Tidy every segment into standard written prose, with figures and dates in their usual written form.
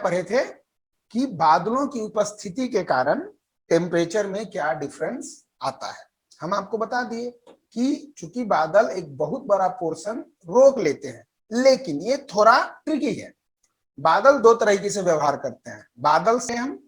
पढ़े थे कि बादलों की उपस्थिति के कारण टेम्परेचर में क्या डिफरेंस आता है। हम आपको बता दिए कि चूंकि बादल एक बहुत बड़ा पोर्शन रोक लेते हैं, लेकिन ये थोड़ा ट्रिकी है। बादल दो तरीके से व्यवहार करते हैं। बादल से हम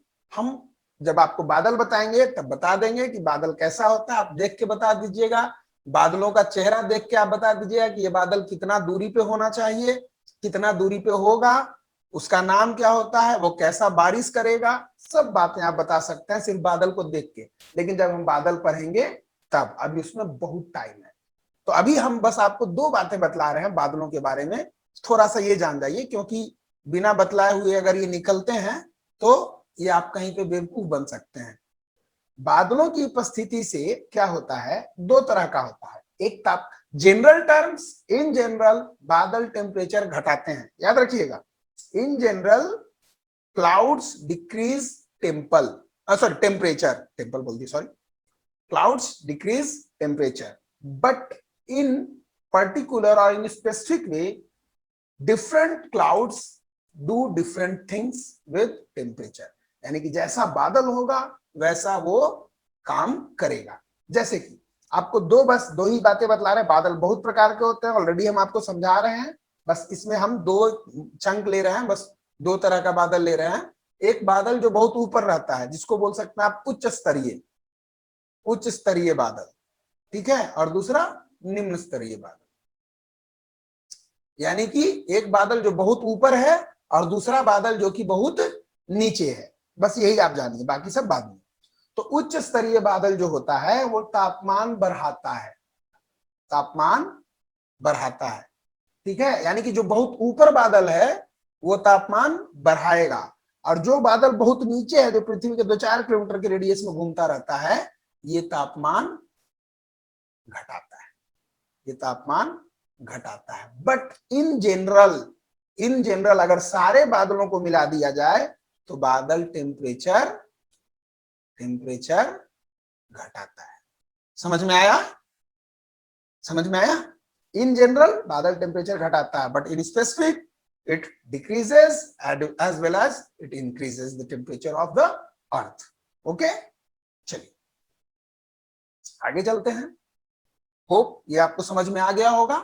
जब आपको बादल बताएंगे तब बता देंगे कि बादल कैसा होता है, आप देख के बता दीजिएगा। बादलों का चेहरा देख के आप बता दीजिएगा कि ये बादल कितना दूरी पे होना चाहिए, कितना दूरी पे होगा, उसका नाम क्या होता है, वो कैसा बारिश करेगा, सब बातें आप बता सकते हैं सिर्फ बादल को देख के। लेकिन जब हम बादल पढ़ेंगे तब, अभी उसमें बहुत टाइम है। तो अभी हम बस आपको दो बातें बतला रहे हैं बादलों के बारे में, थोड़ा सा ये जान जाइए, क्योंकि बिना बतलाए हुए अगर ये निकलते हैं तो ये आप कहीं पे बेवकूफ बन सकते हैं। बादलों की उपस्थिति से क्या होता है, दो तरह का होता है। एक ताप जनरल टर्म्स, इन जनरल बादल टेम्परेचर घटाते हैं, याद रखिएगा। In general clouds decrease temperature, temple बोल दी, sorry, clouds decrease temperature, but in particular और in specific way different clouds do different things with temperature. यानी कि जैसा बादल होगा वैसा वो काम करेगा। जैसे कि आपको बस दो ही बातें बतला रहे हैं। बादल बहुत प्रकार के होते हैं, ऑलरेडी हम आपको समझा रहे हैं, बस इसमें हम दो चंक ले रहे हैं, बस दो तरह का बादल ले रहे हैं। एक बादल जो बहुत ऊपर रहता है, जिसको बोल सकते हैं आप उच्च स्तरीय बादल, ठीक है, और दूसरा निम्न स्तरीय बादल। यानी कि एक बादल जो बहुत ऊपर है और दूसरा बादल जो कि बहुत नीचे है, बस यही आप जानिए, बाकी सब बाद में। तो उच्च स्तरीय बादल जो होता है वो तापमान बढ़ाता है, ठीक है। यानी कि जो बहुत ऊपर बादल है वो तापमान बढ़ाएगा, और जो बादल बहुत नीचे है, जो पृथ्वी के 2-4 किलोमीटर के रेडियस में घूमता रहता है, ये तापमान घटाता है। बट इन जनरल अगर सारे बादलों को मिला दिया जाए तो बादल टेम्परेचर घटाता है। समझ में आया? इन जनरल बादल टेम्परेचर घटाता है, but in specific it decreases as well as it increases the temperature of the earth. Okay, चलिए आगे चलते हैं। होप ये आपको समझ में आ गया होगा।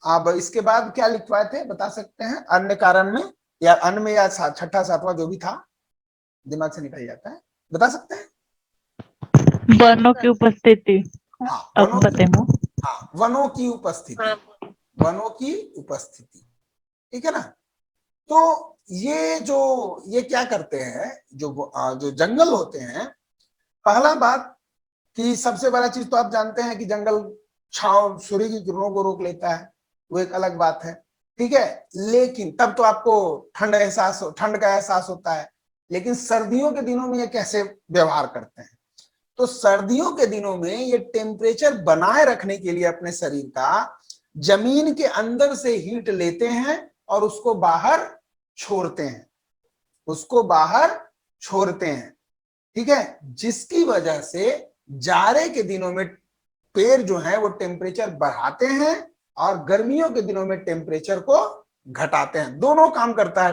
अब इसके बाद क्या लिखवाए थे बता सकते हैं? अन्य कारण में या अन्य में या छठा सातवां जो भी था, दिमाग से निकल जाता है, बता सकते हैं? वनों की उपस्थिति। हाँ, वनों की उपस्थिति, ठीक है ना। तो ये क्या करते हैं, जो जंगल होते हैं, पहला बात कि सबसे बड़ा चीज तो आप जानते हैं कि जंगल छांव, सूर्य की किरणों को रोक लेता है, वो एक अलग बात है, ठीक है। लेकिन तब तो आपको ठंड का एहसास होता है। लेकिन सर्दियों के दिनों में ये कैसे व्यवहार करते हैं? तो सर्दियों के दिनों में ये टेम्परेचर बनाए रखने के लिए अपने शरीर का जमीन के अंदर से हीट लेते हैं और उसको बाहर छोड़ते हैं, ठीक है। जिसकी वजह से जाड़े के दिनों में पेड़ जो है वो टेम्परेचर बढ़ाते हैं और गर्मियों के दिनों में टेम्परेचर को घटाते हैं। दोनों काम करता है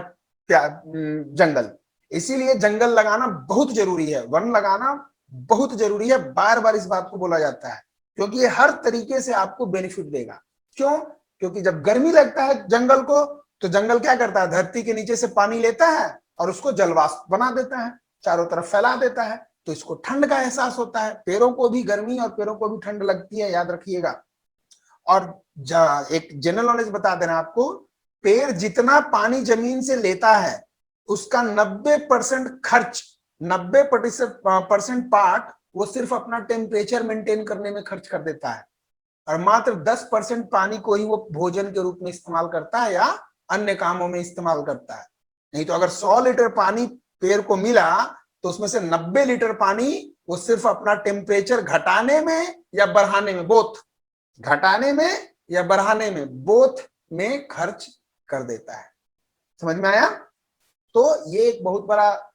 जंगल। इसीलिए जंगल लगाना बहुत जरूरी है, वन लगाना बहुत जरूरी है। बार बार इस बात को बोला जाता है, क्योंकि ये हर तरीके से आपको बेनिफिट देगा। क्यों? क्योंकि जब गर्मी लगता है जंगल को, तो जंगल क्या करता है, धरती के नीचे से पानी लेता है और उसको जलवाष्प बना देता है, चारों तरफ फैला देता है। तो इसको ठंड का एहसास होता है, पेड़ों को भी गर्मी और पेड़ों को भी ठंड लगती है, याद रखिएगा। और एक जनरल नॉलेज बता देना आपको, पेड़ जितना पानी जमीन से लेता है उसका 90% पार्ट वो सिर्फ अपना टेम्परेचर मेंटेन करने में खर्च कर देता है, और मात्र 10% पानी को ही वो भोजन के रूप में इस्तेमाल करता है या अन्य कामों में इस्तेमाल करता है। नहीं तो अगर 100 लीटर पानी पेड़ को मिला तो उसमें से 90 लीटर पानी वो सिर्फ अपना टेम्परेचर घटाने में या बढ़ाने में, बोथ में खर्च कर देता है। समझ में आया? तो ये एक बहुत बड़ा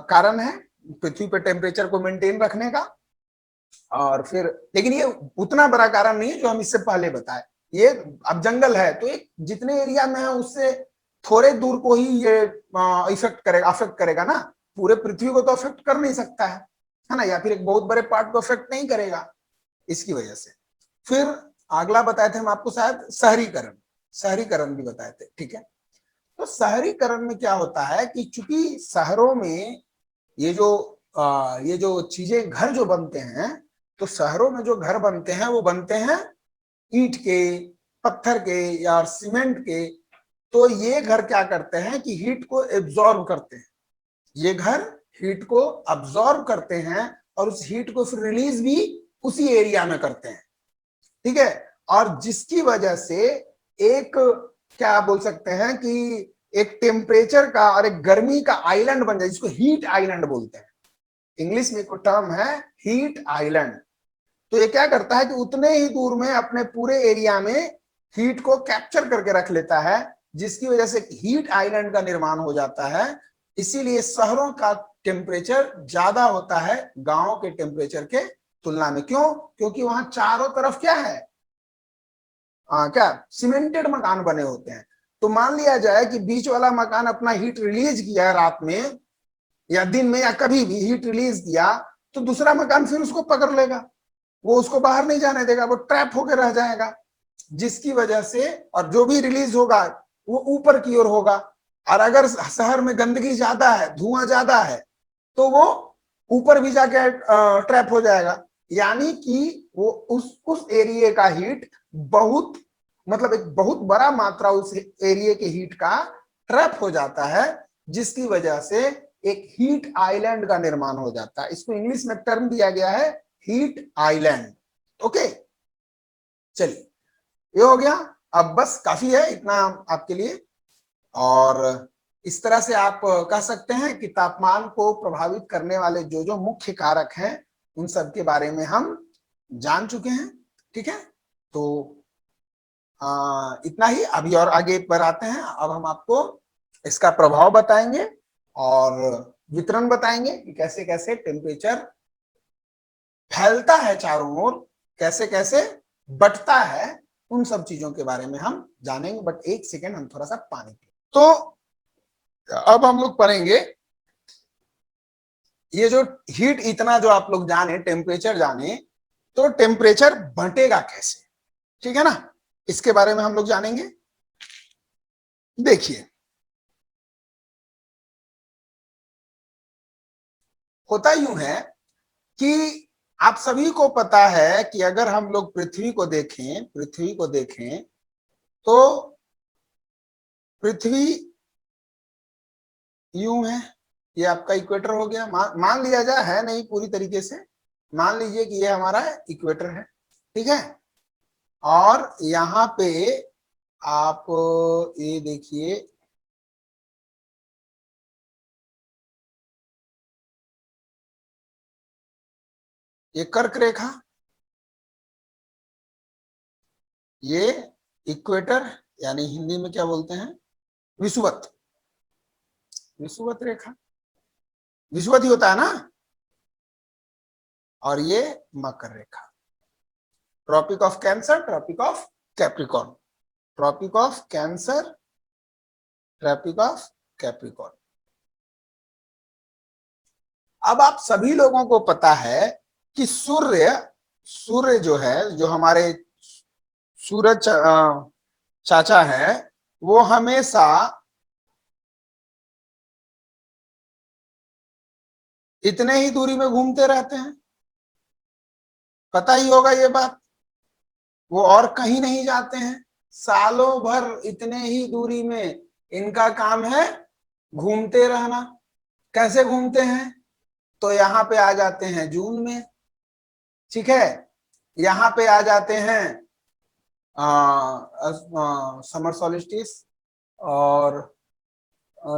कारण है पृथ्वी पर टेम्परेचर को मेंटेन रखने का। और फिर लेकिन ये उतना बड़ा कारण नहीं है जो हम इससे पहले बताए। ये अब जंगल है तो एक जितने एरिया में है उससे थोड़े दूर को ही ये अफेक्ट करेगा ना, पूरे पृथ्वी को तो अफेक्ट कर नहीं सकता है ना, या फिर एक बहुत बड़े पार्ट को अफेक्ट नहीं करेगा, इसकी वजह से। फिर अगला बताए थे हम आपको शायद शहरीकरण, शहरीकरण भी बताए थे, ठीक है। तो शहरीकरण में क्या होता है कि चूंकि शहरों में ये जो चीजें, घर जो बनते हैं, तो शहरों में जो घर बनते हैं वो बनते हैं ईंट के, पत्थर के या सीमेंट के। तो ये घर क्या करते हैं कि हीट को एब्जॉर्ब करते हैं, ये घर हीट को अब्जॉर्ब करते हैं और उस हीट को फिर रिलीज भी उसी एरिया में करते हैं, ठीक है। और जिसकी वजह से एक, क्या बोल सकते हैं कि एक टेम्परेचर का और एक गर्मी का आइलैंड बन जाए, जिसको हीट आइलैंड बोलते हैं। इंग्लिश में एक टर्म है हीट आइलैंड। तो ये क्या करता है कि उतने ही दूर में अपने पूरे एरिया में हीट को कैप्चर करके रख लेता है, जिसकी वजह से हीट आइलैंड का निर्माण हो जाता है। इसीलिए शहरों का टेम्परेचर ज्यादा होता है गांवों के टेम्परेचर के तुलना में। क्यों? क्योंकि वहां चारों तरफ क्या है, क्या सीमेंटेड मकान बने होते हैं। तो मान लिया जाए कि बीच वाला मकान अपना हीट रिलीज किया रात में या दिन में या कभी भी हीट रिलीज किया, तो दूसरा मकान फिर उसको पकड़ लेगा, वो उसको बाहर नहीं जाने देगा, वो ट्रैप होकर रह जाएगा, जिसकी वजह से, और जो भी रिलीज होगा वो ऊपर की ओर होगा। और अगर शहर में गंदगी ज्यादा है, धुआं ज्यादा है, तो वो ऊपर भी जाके ट्रैप हो जाएगा। यानी कि वो उस एरिया का हीट बहुत, मतलब एक बहुत बड़ा मात्रा उस एरिया के हीट का ट्रैप हो जाता है, जिसकी वजह से एक हीट आइलैंड का निर्माण हो जाता है। इसको इंग्लिश में टर्म दिया गया है हीट आइलैंड। ओके, चलिए ये हो गया। अब बस काफी है इतना आपके लिए। और इस तरह से आप कह सकते हैं कि तापमान को प्रभावित करने वाले जो जो मुख्य कारक हैं, उन सब के बारे में हम जान चुके हैं, ठीक है। तो इतना ही। अभी और आगे बढ़ाते हैं। अब हम आपको इसका प्रभाव बताएंगे और वितरण बताएंगे कि कैसे कैसे टेम्परेचर फैलता है चारों ओर, कैसे कैसे बढ़ता है, उन सब चीजों के बारे में हम जानेंगे। बट एक सेकेंड, हम थोड़ा सा पानी पिए। तो अब हम लोग पढ़ेंगे ये जो हीट, इतना जो आप लोग जाने, टेम्परेचर जाने, तो टेम्परेचर बंटेगा कैसे, ठीक है ना, इसके बारे में हम लोग जानेंगे। देखिए, होता यूं है कि आप सभी को पता है कि अगर हम लोग पृथ्वी को देखें तो पृथ्वी यूं है, ये आपका इक्वेटर हो गया। मान लिया जाए, है नहीं पूरी तरीके से, मान लीजिए कि ये हमारा इक्वेटर है, ठीक है। और यहाँ पे आप ये देखिए, ये कर्क रेखा, ये इक्वेटर, यानी हिंदी में क्या बोलते हैं, विषुवत, विषुवत रेखा, विषुवत ही होता है ना। और ये मकर रेखा, Tropic of Cancer, Tropic of Capricorn, Tropic of Cancer, Tropic of Capricorn. अब आप सभी लोगों को पता है कि सूर्य, सूर्य जो है, जो हमारे सूरज चाचा है, वो हमेशा इतने ही दूरी में घूमते रहते हैं, पता ही होगा ये बात। वो और कहीं नहीं जाते हैं, सालों भर इतने ही दूरी में इनका काम है घूमते रहना। कैसे घूमते हैं? तो यहाँ पे आ जाते हैं जून में, ठीक है, यहाँ पे आ जाते हैं समर सॉलिस्टिस, और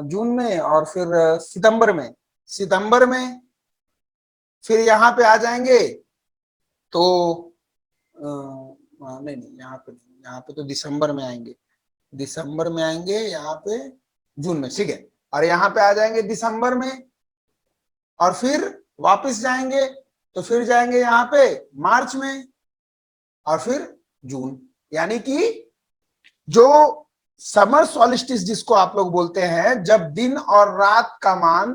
जून में, और फिर सितंबर में, सितंबर में फिर यहाँ पे आ जाएंगे। तो नहीं नहीं, यहाँ पे तो दिसंबर में आएंगे, दिसंबर में आएंगे, यहाँ पे जून में, ठीक है। और यहाँ पे आ जाएंगे दिसंबर में, और फिर वापस जाएंगे, तो फिर जाएंगे यहाँ पे मार्च में, और फिर जून। यानी कि जो समर सॉलिस्टिस जिसको आप लोग बोलते हैं, जब दिन और रात का मान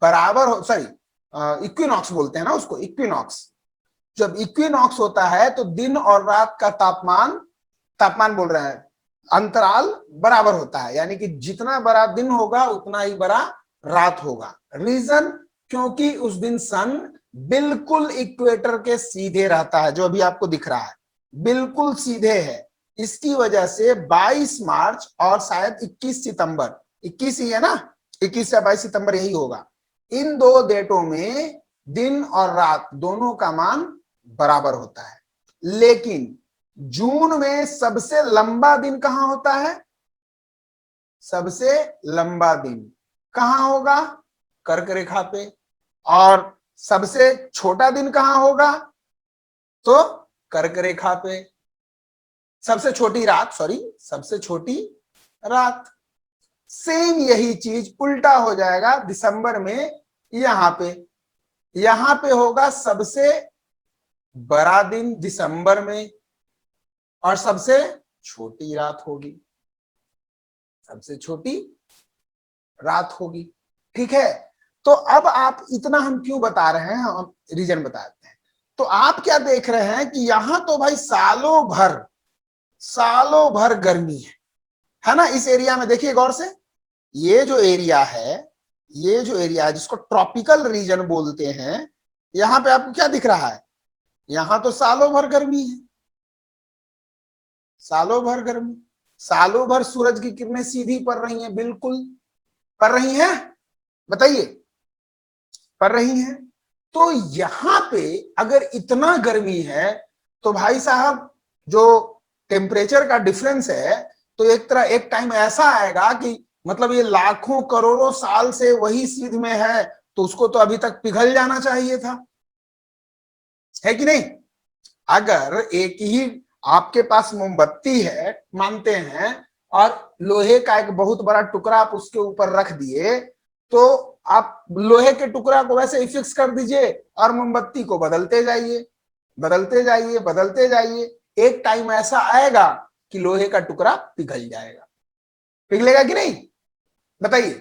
बराबर हो, सॉरी इक्विनॉक्स बोलते हैं ना उसको, इक्विनॉक्स। जब इक्विनॉक्स होता है तो दिन और रात का तापमान, तापमान बोल रहे हैं, अंतराल बराबर होता है, यानी कि जितना बड़ा दिन होगा उतना ही बड़ा रात होगा। रीजन, क्योंकि उस दिन सन बिल्कुल इक्वेटर के सीधे रहता है, जो अभी आपको दिख रहा है बिल्कुल सीधे है। इसकी वजह से 22 मार्च और शायद 21 सितंबर, 21 ही है ना, 21 या 22 सितंबर यही होगा, इन दो डेटों में दिन और रात दोनों का मान बराबर होता है। लेकिन जून में सबसे लंबा दिन कहां होता है? सबसे लंबा दिन कहां होगा? कर्क रेखा पे। और सबसे छोटा दिन कहां होगा? तो कर्क रेखा पे। सबसे छोटी रात, सॉरी, सबसे छोटी रात। सेम यही चीज उल्टा हो जाएगा दिसंबर में, यहां पे होगा सबसे बड़ा दिन दिसंबर में और सबसे छोटी रात होगी, सबसे छोटी रात होगी। ठीक है, तो अब आप इतना हम क्यों बता रहे हैं, हम रीजन बताते हैं। तो आप क्या देख रहे हैं कि यहां तो भाई सालों भर गर्मी है ना। इस एरिया में देखिए गौर से, ये जो एरिया है, ये जो एरिया है जिसको ट्रॉपिकल रीजन बोलते हैं, यहां पे आपको क्या दिख रहा है? यहां तो सालों भर गर्मी है, सालों भर गर्मी, सालों भर सूरज की किरणें सीधी पड़ रही हैं, बिल्कुल पड़ रही हैं, बताइए पड़ रही हैं। तो यहां पे अगर इतना गर्मी है तो भाई साहब जो टेम्परेचर का डिफरेंस है, तो एक टाइम ऐसा आएगा कि मतलब ये लाखों करोड़ों साल से वही सिद्ध में है, तो उसको तो अभी तक पिघल जाना चाहिए था, है कि नहीं? अगर एक ही आपके पास मोमबत्ती है मानते हैं, और लोहे का एक बहुत बड़ा टुकड़ा आप उसके ऊपर रख दिए, तो आप लोहे के टुकड़ा को वैसे ही फिक्स कर दीजिए और मोमबत्ती को बदलते जाइए, बदलते जाइए, बदलते जाइए। एक टाइम ऐसा आएगा कि लोहे का टुकड़ा पिघल जाएगा। पिघलेगा कि नहीं, बताइए?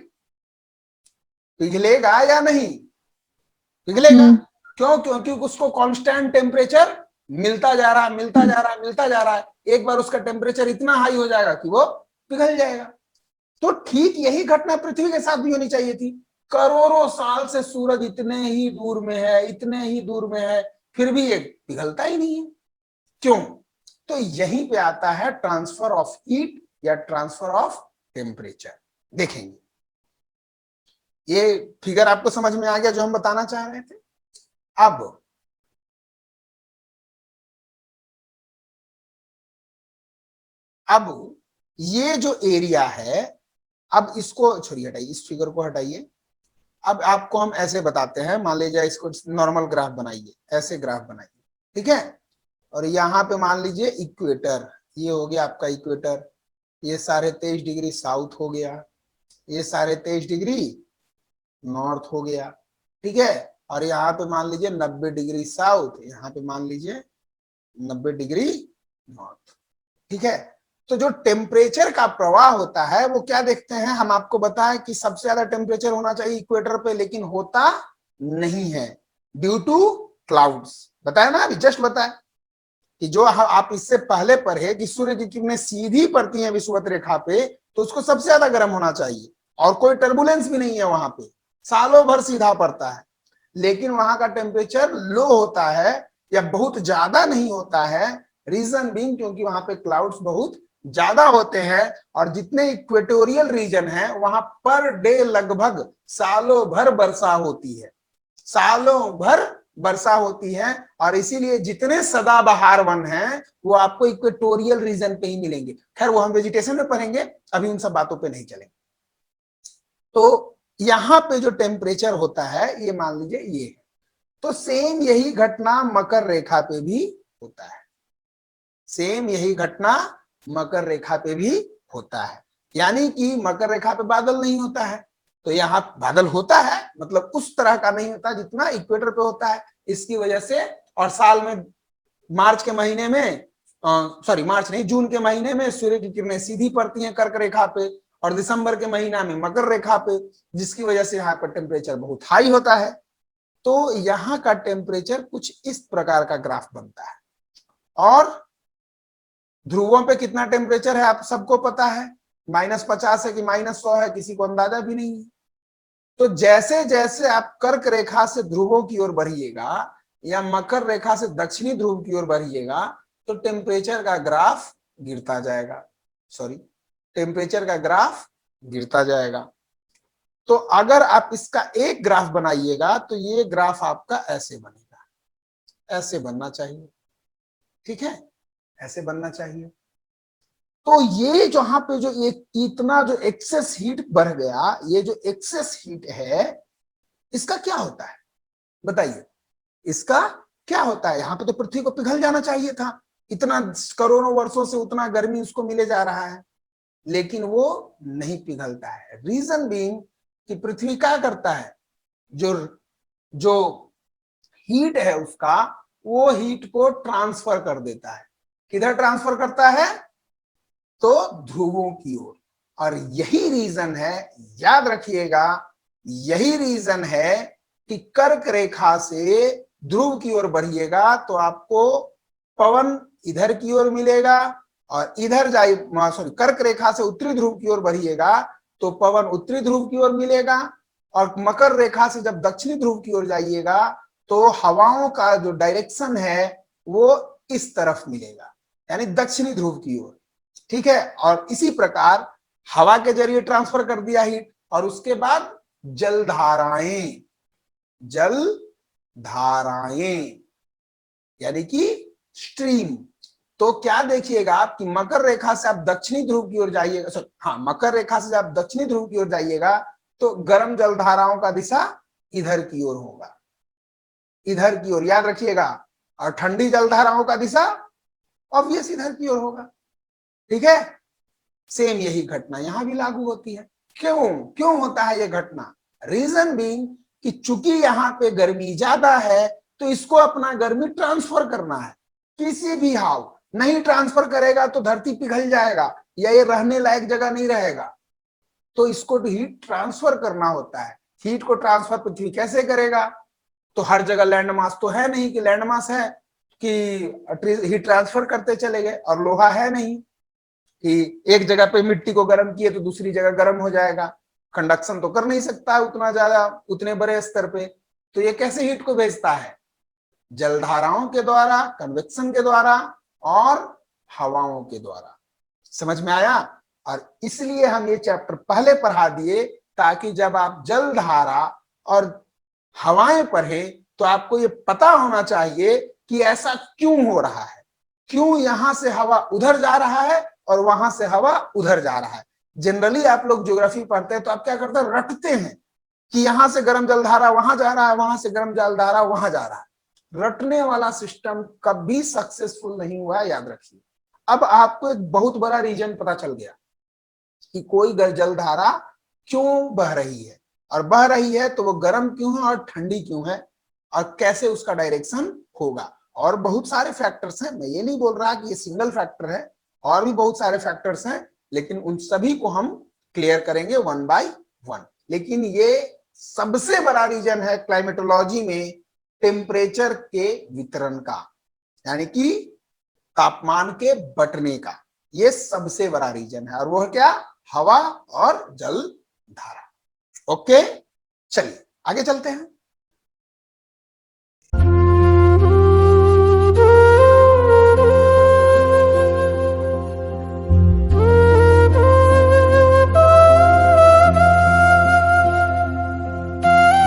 पिघलेगा या नहीं? पिघलेगा। क्यों? क्योंकि उसको कांस्टेंट टेम्परेचर मिलता जा रहा है, मिलता जा रहा है, मिलता जा रहा है। एक बार उसका टेम्परेचर इतना हाई हो जाएगा कि वो पिघल जाएगा। तो ठीक यही घटना पृथ्वी के साथ भी होनी चाहिए थी। करोड़ों साल से सूरज इतने ही दूर में है, इतने ही दूर में है, फिर भी ये पिघलता ही नहीं है। क्यों? तो यहीं पे आता है ट्रांसफर ऑफ हीट या ट्रांसफर ऑफ टेम्परेचर। देखेंगे, ये फिगर आपको समझ में आ गया जो हम बताना चाह रहे थे। अब ये जो एरिया है, अब इसको छोड़िए, हटाइए, इस फिगर को हटाइए। अब आपको हम ऐसे बताते हैं, मान लीजिए इसको नॉर्मल ग्राफ बनाइए, ऐसे ग्राफ बनाइए, ठीक है। और यहाँ पे मान लीजिए इक्वेटर, ये हो गया आपका इक्वेटर, ये 23.5 डिग्री साउथ हो गया, ये 23.5 डिग्री नॉर्थ हो गया, ठीक है। और यहाँ पे मान लीजिए 90 डिग्री साउथ, यहाँ पे मान लीजिए 90 डिग्री नॉर्थ, ठीक है। तो जो टेम्परेचर का प्रवाह होता है वो क्या देखते हैं, हम आपको बताएं कि सबसे ज्यादा टेम्परेचर होना चाहिए इक्वेटर पे, लेकिन होता नहीं है ड्यू टू क्लाउड्स। बताया ना अभी, जस्ट बताया कि जो आप इससे पहले पढ़े कि सूर्य की किरणें सीधी पड़ती हैं विषुवत रेखा पे, तो उसको सबसे ज्यादा गर्म होना चाहिए, और कोई टर्बुलेंस भी नहीं है वहां पे, सालों भर सीधा पड़ता है। लेकिन वहां का टेम्परेचर लो होता है या बहुत ज्यादा नहीं होता है। रीजन बीइंग क्योंकि वहां पे क्लाउड्स बहुत ज्यादा होते हैं, और जितने इक्वेटोरियल रीजन है वहां पर डे लगभग सालों भर वर्षा होती है, सालों भर वर्षा होती है। और इसीलिए जितने सदाबहार वन हैं वो आपको इक्वेटोरियल रीजन पे ही मिलेंगे। खैर वो हम वेजिटेशन में पढ़ेंगे, अभी उन सब बातों पे नहीं चलेंगे। तो यहां पे जो टेम्परेचर होता है ये मान लीजिए ये है। तो सेम यही घटना मकर रेखा पे भी होता है, सेम यही घटना मकर रेखा पे भी होता है। यानी कि मकर रेखा पे बादल नहीं होता है, तो यहाँ बादल होता है, मतलब उस तरह का नहीं होता जितना इक्वेटर पे होता है। इसकी वजह से, और साल में मार्च के महीने में सॉरी मार्च नहीं, जून के महीने में सूर्य की किरणें सीधी पड़ती हैं कर्क रेखा पे, और दिसंबर के महीना में मकर रेखा पे, जिसकी वजह से यहाँ पर टेम्परेचर बहुत हाई होता है। तो यहाँ का टेम्परेचर कुछ इस प्रकार का ग्राफ बनता है। और ध्रुवों पे कितना टेम्परेचर है आप सबको पता है, -50 है कि -100 है, किसी को अंदाजा भी नहीं है। तो जैसे जैसे आप कर्क रेखा से ध्रुवों की ओर बढ़िएगा या मकर रेखा से दक्षिणी ध्रुव की ओर बढ़िएगा, तो टेम्परेचर का ग्राफ गिरता जाएगा। सॉरी, टेम्परेचर का ग्राफ गिरता जाएगा। तो अगर आप इसका एक ग्राफ बनाइएगा तो ये ग्राफ आपका ऐसे बनेगा, ऐसे बनना चाहिए, ठीक है, ऐसे बनना चाहिए। तो ये जहां पे जो एक इतना जो एक्सेस हीट बढ़ गया, ये जो एक्सेस हीट है, इसका क्या होता है बताइए, इसका क्या होता है? यहाँ पे तो पृथ्वी को पिघल जाना चाहिए था, इतना करोड़ों वर्षों से उतना गर्मी उसको मिले जा रहा है, लेकिन वो नहीं पिघलता है। रीजन बीइंग कि पृथ्वी क्या करता है, जो जो हीट है उसका, वो हीट को ट्रांसफर कर देता है। किधर ट्रांसफर करता है? तो ध्रुवों की ओर। और यही रीजन है, याद रखिएगा, यही रीजन है कि कर्क रेखा से ध्रुव की ओर बढ़िएगा तो आपको पवन इधर की ओर मिलेगा, और इधर जाइए, सॉरी, कर्क रेखा से उत्तरी ध्रुव की ओर बढ़िएगा तो पवन उत्तरी ध्रुव की ओर मिलेगा, और मकर रेखा से जब दक्षिणी ध्रुव की ओर जाइएगा तो हवाओं का जो डायरेक्शन है वो इस तरफ मिलेगा, यानी दक्षिणी ध्रुव की ओर, ठीक है। और इसी प्रकार हवा के जरिए ट्रांसफर कर दिया हीट, और उसके बाद जलधाराएं, जलधाराएं यानी कि स्ट्रीम। तो क्या देखिएगा आप कि मकर रेखा से आप दक्षिणी ध्रुव की ओर जाइएगा, हाँ, मकर रेखा से आप दक्षिणी ध्रुव की ओर जाइएगा तो गर्म जलधाराओं का दिशा इधर की ओर होगा, इधर की ओर, याद रखिएगा। और ठंडी जलधाराओं का दिशा ऑब्वियस इधर की ओर होगा, ठीक है। सेम यही घटना यहां भी लागू होती है। क्यों क्यों होता है ये घटना? रीजन बीइंग कि चूंकि यहाँ पे गर्मी ज्यादा है तो इसको अपना गर्मी ट्रांसफर करना है, किसी भी हाल नहीं ट्रांसफर करेगा तो धरती पिघल जाएगा या ये रहने लायक जगह नहीं रहेगा। तो इसको हीट ट्रांसफर करना होता है। हीट को ट्रांसफर पृथ्वी कैसे करेगा? तो हर जगह लैंड मास तो है नहीं कि लैंड मास है कि हीट ट्रांसफर करते चले गए, और लोहा है नहीं कि एक जगह पे मिट्टी को गर्म किए तो दूसरी जगह गर्म हो जाएगा, कंडक्शन तो कर नहीं सकता है उतना ज्यादा, उतने बड़े स्तर पे। तो ये कैसे हीट को भेजता है? जलधाराओं के द्वारा, कन्वेक्शन के द्वारा और हवाओं के द्वारा। समझ में आया? और इसलिए हम ये चैप्टर पहले पढ़ा दिए ताकि जब आप जलधारा और हवाएं पढ़े तो आपको ये पता होना चाहिए कि ऐसा क्यों हो रहा है, क्यों यहां से हवा उधर जा रहा है और वहां से हवा उधर जा रहा है। जनरली आप लोग ज्योग्राफी पढ़ते हैं तो आप क्या करते हैं, रटते हैं कि यहां से गर्म जलधारा वहां जा रहा है, वहां से गर्म जलधारा वहां जा रहा है। रटने वाला सिस्टम कभी सक्सेसफुल नहीं हुआ, याद रखिए। अब आपको एक बहुत बड़ा रीजन पता चल गया कि कोई जलधारा क्यों बह रही है, और बह रही है तो वो गर्म क्यों है और ठंडी क्यों है, और कैसे उसका डायरेक्शन होगा। और बहुत सारे फैक्टर्स हैं, मैं ये नहीं बोल रहा कि ये सिंगल फैक्टर है, और भी बहुत सारे फैक्टर्स हैं, लेकिन उन सभी को हम क्लियर करेंगे वन बाय वन। लेकिन ये सबसे बड़ा रीजन है क्लाइमेटोलॉजी में टेम्परेचर के वितरण का, यानी कि तापमान के बंटने का, ये सबसे बड़ा रीजन है। और वो क्या? हवा और जल धारा। ओके, चलिए आगे चलते हैं।